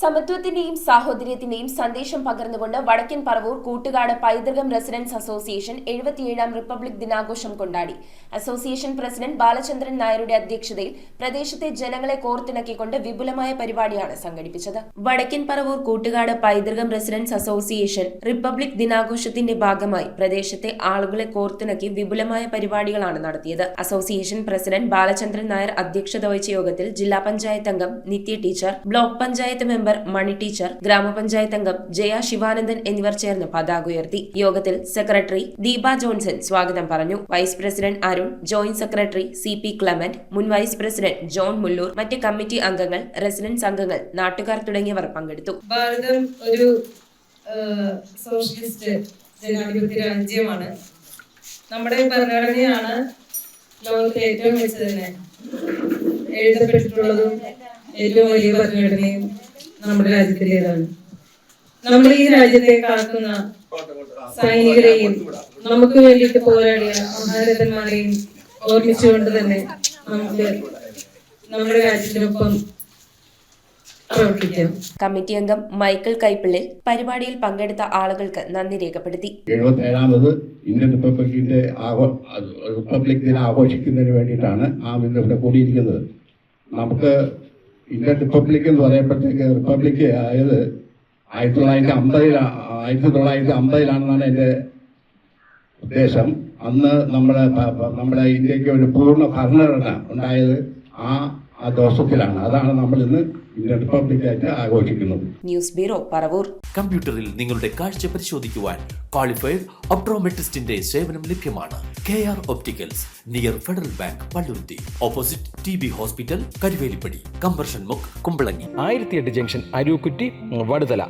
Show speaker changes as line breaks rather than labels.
സമത്വത്തിന്റെയും സാഹോദര്യത്തിന്റെയും സന്ദേശം പകർന്നുകൊണ്ട് വടക്കൻ പറവൂർ കൂട്ടുകാട് പൈതൃകം റെസിഡൻസ് അസോസിയേഷൻ 77ാം റിപ്പബ്ലിക് ദിനാഘോഷം കൊണ്ടാടി. അസോസിയേഷൻ പ്രസിഡന്റ് ബാലചന്ദ്രൻ നായരുടെ അധ്യക്ഷതയിൽ പ്രദേശത്തെ ജനങ്ങളെ കോർത്തിണക്കിക്കൊണ്ട് വിപുലമായ പരിപാടിയാണ് സംഘടിപ്പിച്ചത്. വടക്കൻ പറവൂർ കൂട്ടുകാട് പൈതൃകം റെസിഡൻസ് അസോസിയേഷൻ റിപ്പബ്ലിക് ദിനാഘോഷത്തിന്റെ ഭാഗമായി പ്രദേശത്തെ ആളുകളെ കോർത്തിണക്കി വിപുലമായ പരിപാടികളാണ് നടത്തിയത്. അസോസിയേഷൻ പ്രസിഡന്റ് ബാലചന്ദ്രൻ നായർ അധ്യക്ഷത വഹിച്ച യോഗത്തിൽ ജില്ലാ പഞ്ചായത്ത് അംഗം നിത്യ ടീച്ചർ, ബ്ലോക്ക് പഞ്ചായത്ത് മെമ്പർ മണി ടീച്ചർ, ഗ്രാമപഞ്ചായത്ത് അംഗം ജയ ശിവാനന്ദൻ എന്നിവർ ചേർന്ന് പതാക ഉയർത്തി. യോഗത്തിൽ സെക്രട്ടറി ദീപ ജോൺസൺ സ്വാഗതം പറഞ്ഞു. Vice president Arun, joint secretary CP Clement, മുൻ വൈസ് പ്രസിഡന്റ് ജോൺ മുല്ലൂർ, മറ്റ് കമ്മിറ്റി അംഗങ്ങൾ, റെസിഡൻസ് അംഗങ്ങൾ, നാട്ടുകാർ തുടങ്ങിയവർ പങ്കെടുത്തു.
ഭാരതം ഒരു സോഷ്യലിസ്റ്റ് ജനാധിപത്യ രാജ്യമാണ്. നമ്മുടെ ഭരണഘടനയാണ് ലോകത്തെ ഏറ്റവും മികച്ചതിനെ എഴുതപ്പെട്ടിട്ടുള്ളതും ഏറ്റവും വലിയ ഭരണഘടനയും നമ്മുടെ രാജ്യത്തിലേതാണ്. നമ്മൾ ഈ രാജ്യത്തെ കാക്കുന്ന സൈനികരെയും നമുക്ക് വേണ്ടിയിട്ട് പോരാടിയ മഹാരഥന്മാരെയും ഓർമ്മിച്ചുകൊണ്ട് തന്നെ നമുക്ക് നമ്മുടെ രാജ്യത്തിനൊപ്പം പ്രവർത്തിക്കാം.
കമ്മിറ്റി അംഗം മൈക്കിൾ കൈപ്പിള്ളിൽ പരിപാടിയിൽ പങ്കെടുത്ത ആളുകൾക്ക് നന്ദി രേഖപ്പെടുത്തി.
77ാമത് ഇന്ത്യൻ റിപ്പബ്ലിക് ദിനം ആഘോഷിക്കുന്നതിന് വേണ്ടിയിട്ടാണ് ഇവിടെ കൂടിയിരിക്കുന്നത്. നമുക്ക് ഇന്ത്യൻ റിപ്പബ്ലിക് എന്ന് പറയുമ്പോഴത്തേക്ക് റിപ്പബ്ലിക് ആയത് 1950-ലാണെന്നാണ് എൻ്റെ ഉദ്ദേശം. അന്ന് നമ്മുടെ ഇന്ത്യക്ക് ഒരു പൂർണ്ണ ഭരണഘടന ഉണ്ടായത് ആ ദിവസത്തിലാണ്. അതാണ് നമ്മൾ ഇന്ന് ഇന്ത്യൻ റിപ്പബ്ലിക്കായിട്ട് ആഘോഷിക്കുന്നത്.
News bureau, Paravur.
കമ്പ്യൂട്ടറിൽ നിങ്ങളുടെ കാഴ്ച പരിശോധിക്കുവാൻ ക്വാളിഫൈഡ് ഒപ്ട്രോമെട്രിസ്റ്റിന്റെ സേവനം ലഭ്യമാണ്. KR opticals, near federal bank, Palluruthy, opposite TB hospital, Karuvelippady, combustion മുക്ക്, കുമ്പളങ്ങി.
1008 ജംഗ്ഷൻ, അരൂക്കുറ്റി, വടുതല.